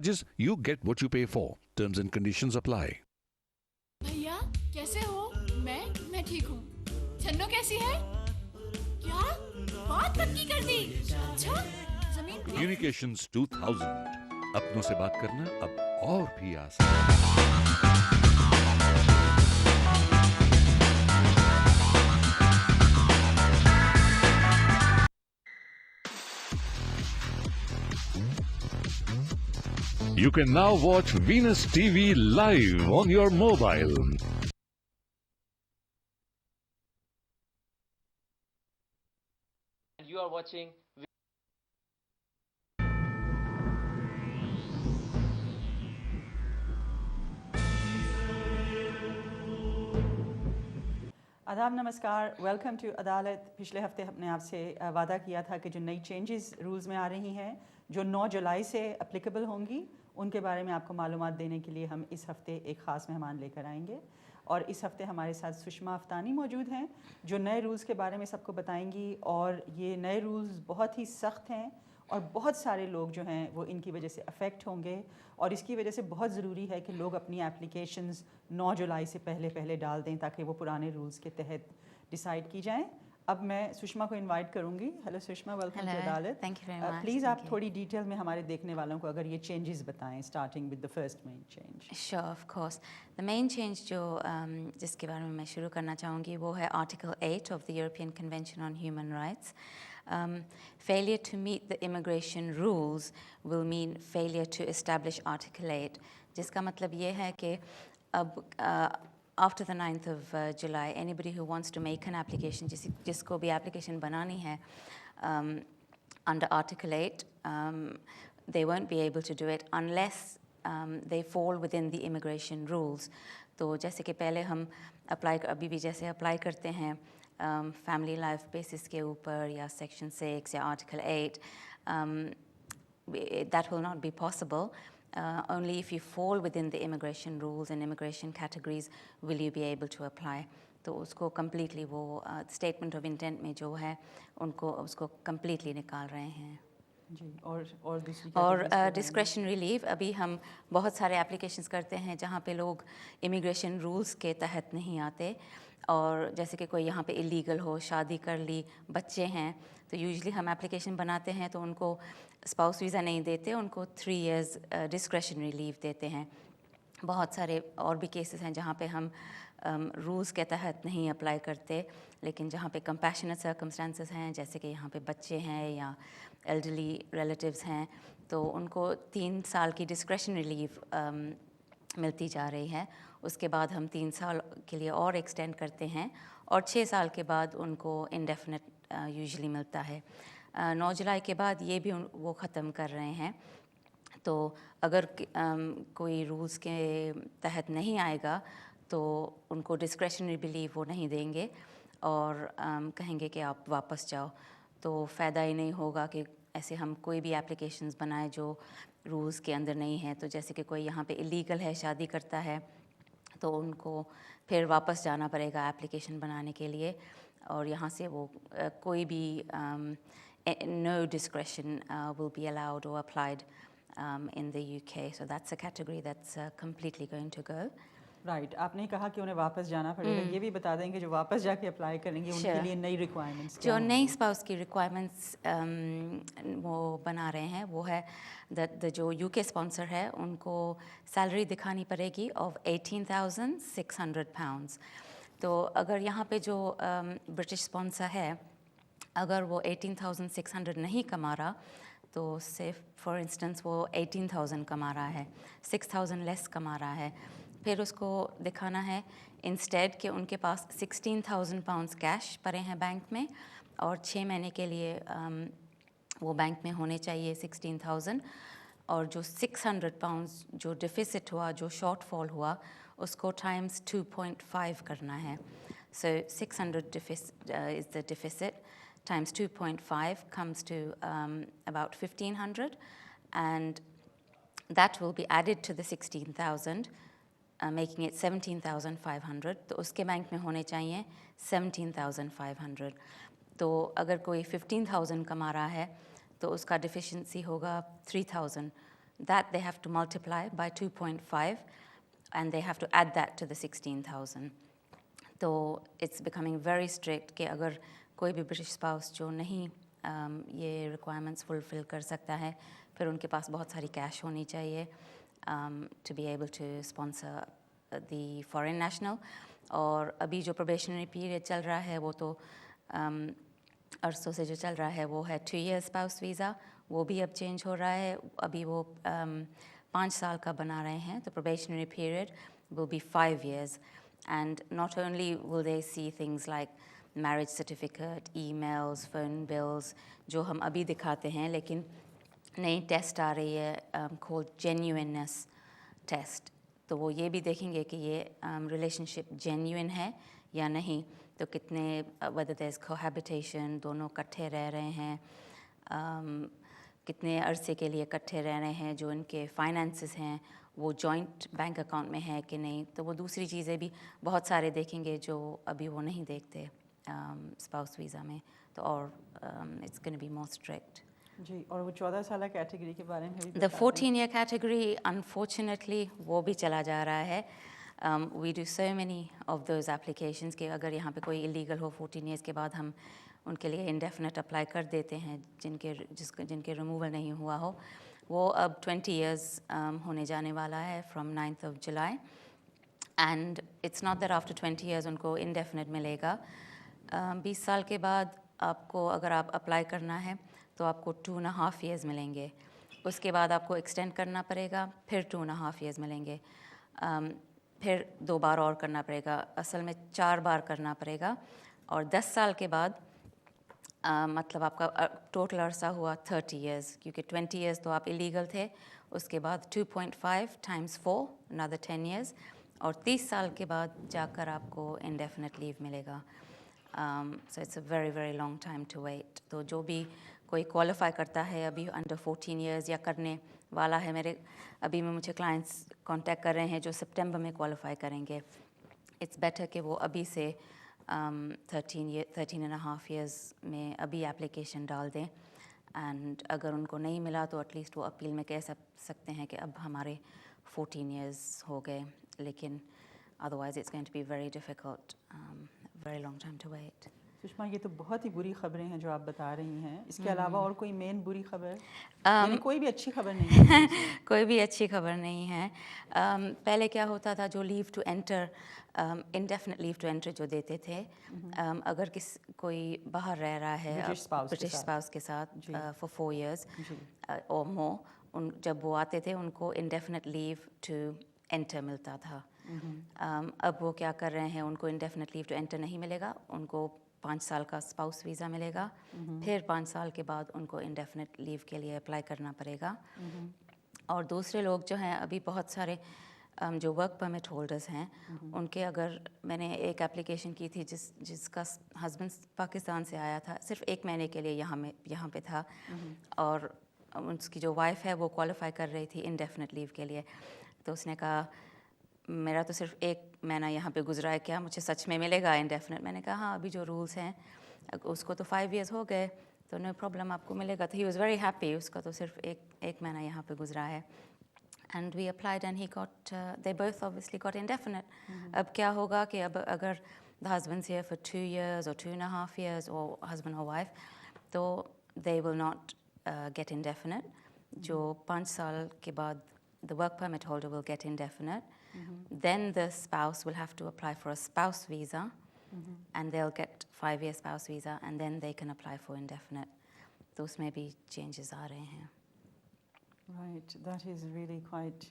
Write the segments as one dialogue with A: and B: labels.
A: Just you get what you pay for. Terms and conditions apply.
B: भैया कैसे हो? मैं ठीक हूँ. छन्नो कैसी है? क्या बात पक्की कर दी? अच्छा जमीन
A: Communications 2000. अपनों से बात करना अब और भी आसान. You can now watch Venus TV live on your mobile.
C: You are watching
D: आदाब नमस्कार. वेलकम टू अदालत. पिछले हफ्ते हमने आपसे वादा किया था कि जो नई चेंजेस रूल्स में आ रही हैं जो 9 जुलाई से एप्लीकेबल होंगी उनके बारे में आपको मालूमात देने के लिए हम इस हफ्ते एक ख़ास मेहमान लेकर आएंगे. और इस हफ्ते हमारे साथ सुषमा अफ्तानी मौजूद हैं जो नए रूल्स के बारे में सबको बताएंगी. और ये नए रूल्स बहुत ही सख्त हैं और बहुत सारे लोग जो हैं वो इनकी वजह से अफेक्ट होंगे. और इसकी वजह से बहुत ज़रूरी है कि लोग अपनी एप्लीकेशंस 9 जुलाई से पहले डाल दें ताकि वो पुराने रूल्स के तहत डिसाइड की जाएं. अब मैं सुषमा को इनवाइट करूंगी. हेलो सुषमा, वेलकम टू अदालत.
E: Thank you very much.
D: Please आप थोड़ी डिटेल में हमारे देखने वालों को अगर ये चेंजेस बताएं, starting with the first main change.
E: Sure, of course. The main change जो जिसके बारे में मैं शुरू करना चाहूँगी वो है article 8 of the European convention on human rights. Failure to meet the immigration rules will mean failure to establish Article 8, जिसका मतलब ये है कि अब after the 9th of July, anybody who wants to make an application, जिसको भी application बनानी है under Article 8, they won't be able to do it unless they fall within the immigration rules. तो जैसे कि पहले हम अभी भी जैसे अप्लाई करते हैं फैमिली लाइफ बेसिस के ऊपर या सेक्शन 6 या article 8, that will not be possible. Only if you fall within the immigration rules and immigration categories will you be able to apply. तो उसको completely वो statement of intent में जो है उसको completely निकाल रहे हैं.
D: जी. और दूसरी
E: और डिस्क्रेशनरी लीव, अभी हम बहुत सारे एप्लीकेशंस करते हैं जहाँ पे लोग इमिग्रेशन रूल्स के तहत नहीं आते. और जैसे कि कोई यहाँ पे इलीगल हो, शादी कर ली, बच्चे हैं, तो यूजुअली हम एप्लीकेशन बनाते हैं तो उनको स्पाउस वीज़ा नहीं देते, उनको 3 years डिस्क्रेशनरी लीव देते हैं. बहुत सारे और भी केसेस हैं जहाँ पे हम रूल्स के तहत नहीं अप्लाई करते, लेकिन जहाँ पे कंपैशनेट सर्कमस्टेंसेस हैं, जैसे कि यहाँ पे बच्चे हैं या एल्डरली रिलेटिव्स हैं, तो उनको 3 साल की डिस्क्रेशनरी लीव मिलती जा रही है. उसके बाद हम 3 साल के लिए और एक्सटेंड करते हैं और 6 साल के बाद उनको इंडेफिनिट यूजुअली मिलता है. 9 जुलाई के बाद ये भी वो ख़त्म कर रहे हैं. तो अगर कोई रूल्स के तहत नहीं आएगा तो उनको डिस्क्रेशनरी भी लीव वो नहीं देंगे और कहेंगे कि आप वापस जाओ. तो फ़ायदा ही नहीं होगा कि ऐसे हम कोई भी एप्लीकेशंस बनाए जो रूल्स के अंदर नहीं है. तो जैसे कि कोई यहाँ पे इलीगल है, शादी करता है, तो उनको फिर वापस जाना पड़ेगा एप्लीकेशन बनाने के लिए. और यहाँ से वो कोई भी no discretion will be allowed or applied in the UK. So that's a category that's completely going to go.
D: Right. आपने कहा कि उन्हें वापस जाना पड़ेगा. ये भी बता देंगे जो वापस जाके अप्लाई करेंगे उनके लिए नई रिक्वायरमेंट्स
E: जो नई स्पाउस की रिक्वायरमेंट्स वो बना रहे हैं वो है जो यूके स्पॉन्सर है उनको सैलरी दिखानी पड़ेगी ऑफ £18,600. तो अगर यहाँ पे जो ब्रिटिश स्पॉन्सर है अगर वो 18,600 नहीं कमा रहा तो सिर्फ फॉर इंस्टेंस वो 18,000 कमा रहा है, 6,000 लेस कमा रहा है, फिर उसको दिखाना है इंस्टेड कि उनके पास £16,000 कैश पड़े हैं बैंक में और 6 महीने के लिए वो बैंक में होने चाहिए 16,000. और जो £600 जो डिफिसिट हुआ, जो शॉर्टफॉल हुआ, उसको टाइम्स 2.5 करना है. सो 600 is the deficit times 2.5 comes to about 1,500, and that will be added to the 16,000, making it 17,500. तो उसके बैंक में होने चाहिए 17,500. तो अगर कोई 15,000 कमा रहा है तो उसका डिफिशिएंसी होगा 3,000. that they have to multiply by 2.5 and they have to add that to the 16,000. तो it's becoming very strict कि अगर कोई भी ब्रिटिश स्पाउस जो नहीं ये रिक्वायरमेंट्स फुलफ़िल कर सकता है, फिर उनके पास बहुत सारी कैश होनी चाहिए to be able to sponsor the foreign national. और अभी जो प्रोबेशनरी पीरियड चल रहा है वो तो अरसों से जो चल रहा है वो है 2 years स्पाउस वीज़ा, वो भी अब चेंज हो रहा है, अभी वो 5 साल का बना रहे हैं, तो probationary period will be 5 years. And not only will they see things like marriage certificate, emails, phone bills, जो हम अभी दिखाते हैं, लेकिन नई टेस्ट आ रही है called genuineness test, तो वो ये भी देखेंगे कि ये relationship genuine है या नहीं, तो कितने whether there's cohabitation, दोनों इकट्ठे रह रहे हैं, कितने अरसे के लिए इकट्ठे रह रहे हैं, जो इनके finances हैं वो जॉइंट बैंक अकाउंट में है कि नहीं, तो वो दूसरी चीज़ें भी बहुत सारे देखेंगे जो अभी वो नहीं देखते स्पाउस वीज़ा में, तो और it's going to be more strict
D: जी। और वो 14 साल कैटेगरी के बारे में भी
E: द 14-year कैटेगरी अनफॉर्चुनेटली वो भी चला जा रहा है. We do so many of those applications कि अगर यहाँ पे कोई इलीगल हो 14 years के बाद हम उनके लिए इंडेफिनेट अप्लाई कर देते हैं, जिनके रिमूवल नहीं हुआ हो, वो अब 20 years होने जाने वाला है from 9th of July. And it's not that after 20 years उनको इंडेफिनेट मिलेगा. 20 साल के बाद आपको अगर आप अप्लाई करना है तो आपको 2.5 years मिलेंगे, उसके बाद आपको एक्सटेंड करना पड़ेगा, फिर 2.5 years मिलेंगे, फिर 2 बार और करना पड़ेगा, असल में 4 बार करना पड़ेगा. और 10 साल के बाद मतलब आपका टोटल अरसा हुआ 30 years, क्योंकि 20 years तो आप इलीगल थे, उसके बाद 2.5 times 4 another 10 years, और 30 साल के बाद जाकर आपको इंडेफिनेट लीव मिलेगा. So it's a very very long time to wait. तो जो भी कोई क्वालिफाई करता है अभी अंडर 14 years या करने वाला है, मेरे अभी में मुझे क्लाइंट्स कांटेक्ट कर रहे हैं जो सितंबर में क्वालिफाई करेंगे, इट्स बेटर कि वो अभी से 13.5 years में अभी एप्लीकेशन डाल दें. एंड अगर उनको नहीं मिला तो एटलीस्ट वो अपील में कह सकते हैं कि अब हमारे 14 years हो गए, लेकिन otherwise it's going to be very difficult, very long time to wait.
D: Sushma, ये तो बहुत ही बुरी खबरें हैं जो आप बता रही हैं, इसके अलावा और कोई मेन बुरी खबर यानी कोई भी अच्छी खबर नहीं है?
E: कोई भी अच्छी खबर नहीं है. पहले क्या होता था, जो leave to enter, indefinite leave to enter जो देते थे, अगर कोई बाहर रह रहा है ब्रिटिश स्पाउस के साथ फॉर 4 years और मोर, जब वो आते थे उनको इंडेफिनेट लीव टू एंटर मिलता था. अब वो क्या कर रहे हैं, उनको इंडेफिनेट लीव टू एंटर नहीं मिलेगा, उनको 5 साल का स्पाउस वीज़ा मिलेगा, फिर 5 साल के बाद उनको इंडेफिनेट लीव के लिए अप्लाई करना पड़ेगा. और दूसरे लोग जो हैं, अभी बहुत सारे जो वर्क परमिट होल्डर्स हैं, उनके अगर मैंने एक एप्लीकेशन की थी जिसका हस्बैंड पाकिस्तान से आया था, सिर्फ 1 महीने के लिए यहाँ पे था, और उसकी जो वाइफ है वो क्वालिफाई कर रही थी इंडेफिनेट लीव के लिए, तो उसने कहा मेरा तो सिर्फ 1 महीना यहाँ पे गुजरा है, क्या मुझे सच में मिलेगा इंडेफिनेट? मैंने कहा हाँ, अभी जो रूल्स हैं उसको तो 5 years हो गए, तो नो प्रॉब्लम, आपको मिलेगा. तो ही वाज वेरी हैप्पी, उसका तो सिर्फ एक महीना यहाँ पे गुजरा है. And we applied and he got, they both obviously got indefinite. अब क्या होगा कि अब अगर the husband's here for 2 years or 2.5 years, और हस्बैंड और वाइफ, तो they will not get indefinite. जो 5 साल के बाद the work permit holder will get indefinite. Then the spouse will have to apply for a spouse visa, and they'll get 5-year spouse visa, and then they can apply for indefinite. तो उसमें भी changes आ रहे हैं.
D: Right, that is really quite.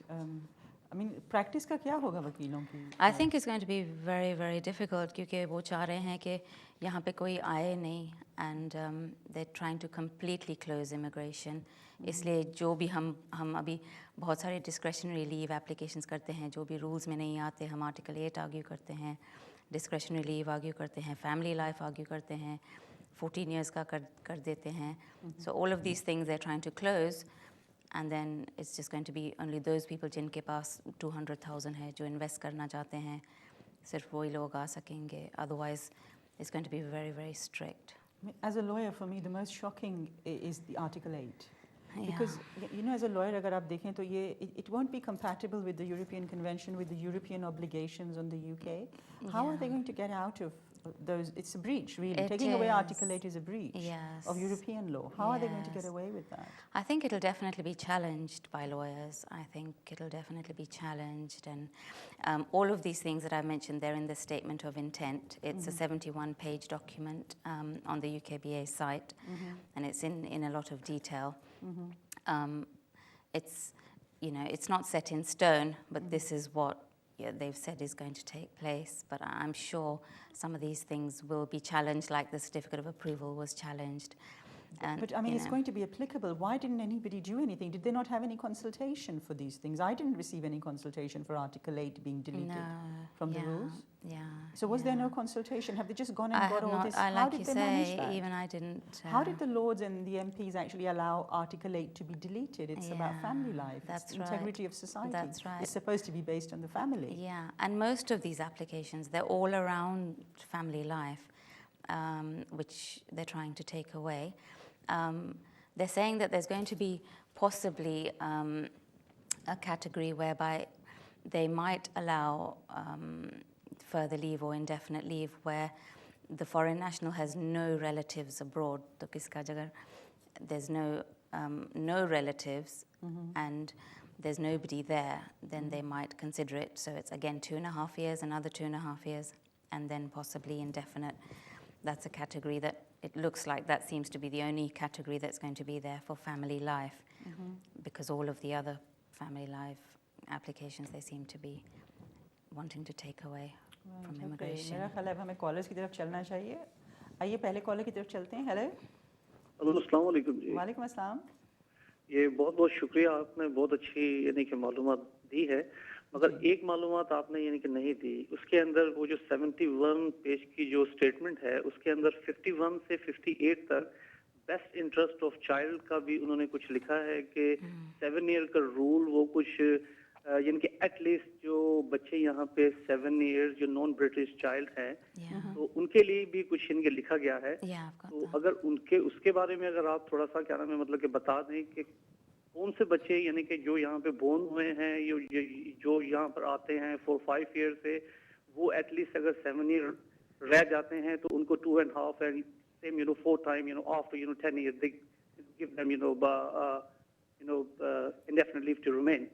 D: I mean, practice का क्या होगा वकीलों की?
E: I think it's going to be very very difficult, क्योंकि वो चाह रहे हैं कि यहाँ पे कोई आए नहीं, and they're trying to completely close immigration. इसलिए जो भी हम अभी बहुत सारे डिस्क्रेशनरी लीव एप्लीकेशंस करते हैं, जो भी रूल्स में नहीं आते, हम आर्टिकल 8 आर्ग्यू करते हैं, डिस्क्रेशनरी लीव आर्ग्यू करते हैं, फैमिली लाइफ आर्ग्यू करते हैं, 14 years का कर देते हैं. So all of these things they are trying to close, and then it's just going to be only those people जिनके पास 200,000 है, जो इन्वेस्ट करना चाहते हैं, सिर्फ वही लोग आ सकेंगे. Otherwise it's going to be very very strict.
D: As a lawyer, for me, the most shocking is the Article 8. Because you know, as a lawyer, अगर आप देखें तो ये it won't be compatible with the European Convention, with the European obligations on the UK. How are they going to get out of those? It's a breach, really.
E: It
D: Taking away
E: is.
D: Article 8 is a breach
E: Yes.
D: of European law. How are they going to get
E: Yes.
D: away with that?
E: I think it'll definitely be challenged by lawyers. I think it'll definitely be challenged. And all of these things that I mentioned, they're in the statement of intent. It's a 71-page document on the UKBA site, and it's in a lot of detail. It's, you know, it's not set in stone, but this is what they've said is going to take place. But I'm sure some of these things will be challenged, like the certificate of approval was challenged. And,
D: But I mean,
E: you
D: it's
E: know,
D: going to be applicable. Why didn't anybody do anything? Did they not have any consultation for these things? I didn't receive any consultation for Article 8 being deleted
E: no,
D: from the
E: yeah,
D: rules.
E: Yeah.
D: So was there
E: yeah.
D: no consultation? Have they just gone
E: I
D: and
E: have
D: got all
E: not,
D: this?
E: I,
D: How
E: like
D: did
E: you
D: they manage
E: say,
D: that?
E: even I didn't.
D: How did the Lords and the MPs actually allow Article 8 to be deleted? It's about
E: Yeah,
D: family life.
E: that's
D: It's integrity
E: right.
D: of society.
E: That's right.
D: It's supposed to be based on the family.
E: Yeah, and most of these applications, they're all around family life, which they're trying to take away. They're saying that there's going to be possibly a category whereby they might allow further leave or indefinite leave where the foreign national has no relatives abroad. तो किसका जगह there's no relatives and there's nobody there, then they might consider it. So it's again 2.5 years, another 2.5 years, and then possibly indefinite. That's a category that it looks like that seems to be the only category that's going to be there for family life, because all of the other family life applications they seem to be wanting to take away from
D: Okay.
E: immigration.
D: मेरा ख्याल है अब हमें callers की तरफ चलना चाहिए. आइए पहले कॉलर की तरफ चलते हैं. हेलो.
C: हेलो अस्सलाम वालेकुम जी.
D: वालेकुम अस्सलाम.
C: ये बहुत बहुत शुक्रिया, आपने बहुत अच्छी यानी कि मालूमात दी है, मगर एक मालूमात आपने यानी कि नहीं दी. उसके अंदर वो जो 71 पेज की जो स्टेटमेंट है उसके अंदर 51 से 58 तक बेस्ट इंटरेस्ट ऑफ चाइल्ड का भी उन्होंने कुछ लिखा है कि 7 ईयर का रूल वो कुछ यानी कि एटलीस्ट जो बच्चे यहाँ पे 7 ईयर जो नॉन ब्रिटिश चाइल्ड हैं
E: Yeah.
C: तो उनके लिए भी कुछ इनके लिखा गया है.
E: Yeah, I've got
C: तो
E: that.
C: अगर उनके उसके बारे में अगर आप थोड़ा सा क्या नाम है मतलब कि बता दें कि कौन से बच्चे यानी कि जो यहाँ पे बोर्न हुए हैं जो यहाँ पर आते हैं 4-5 ईयर से, वो एटलीस्ट अगर 7 ईयर रह जाते हैं तो उनको 2.5 and same 4 time after 10 years they give them indefinite leave to remain.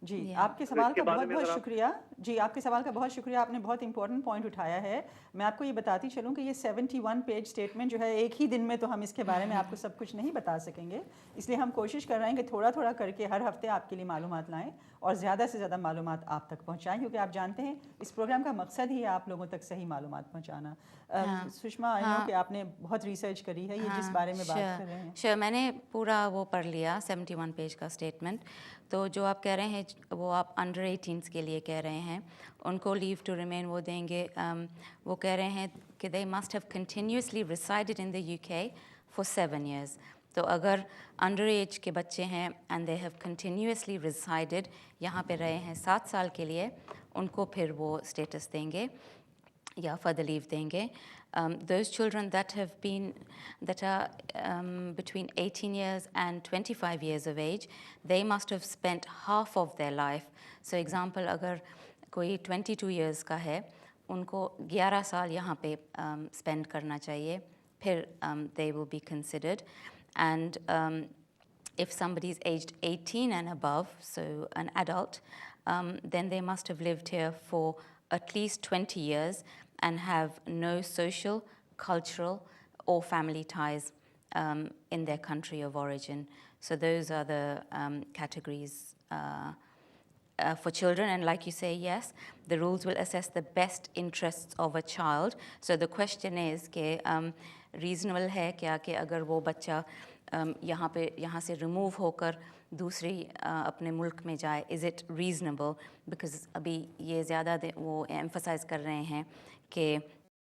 D: Ji
E: Yeah.
D: आपके सवाल
C: इसके
D: का
C: बारे
D: बहुत
C: में
D: बहुत
C: अगर आप-
D: शुक्रिया. जी आपके सवाल का बहुत शुक्रिया. आपने बहुत इंपॉर्टेंट पॉइंट उठाया है. मैं आपको ये बताती चलूँ कि ये 71 पेज स्टेटमेंट जो है एक ही दिन में तो हम इसके बारे में आपको सब कुछ नहीं बता सकेंगे. इसलिए हम कोशिश कर रहे हैं कि थोड़ा थोड़ा करके हर हफ्ते आपके लिए मालूमात लाएं और ज़्यादा से ज़्यादा मालूमात आप तक पहुँचाएं, क्योंकि आप जानते हैं इस प्रोग्राम का मकसद ही है आप लोगों तक सही मालूमात पहुँचाना.
E: हाँ.
D: सुषमा, आई नो
E: हाँ.
D: कि आपने बहुत रिसर्च करी है, ये जिस बारे में बात कर रहे हैं.
E: Sure, मैंने पूरा वो पढ़ लिया 71 पेज का स्टेटमेंट. तो जो आप कह रहे हैं वो आप अंडर 18s के लिए कह रहे हैं, उनको लीव टू रिमेन वो देंगे. वो कह रहे हैं कि they must have continuously resided in the UK for 7 years. तो अगर अंडर एज के बच्चे हैं and they have continuously resided, यहाँ पे रहे हैं 7 साल के लिए, उनको फिर वो स्टेटस देंगे या further leave देंगे. Those children that are between 18 years and 25 years of age, they must have spent half of their life. So example, अगर कोई 22 years का है, उनको 11 साल यहाँ पे spend करना चाहिए, फिर they will be considered. And if somebody is aged 18 and above, so an adult, then they must have lived here for at least 20 years and have no social, cultural, or family ties in their country of origin. So those are the categories for children. And like you say, yes, the rules will assess the best interests of a child. So the question is कि reasonable है क्या कि अगर वो बच्चा यहाँ से remove होकर दूसरी अपने मुल्क में जाए, is it reasonable? Because अभी ये ज़्यादा वो emphasize कर रहे हैं कि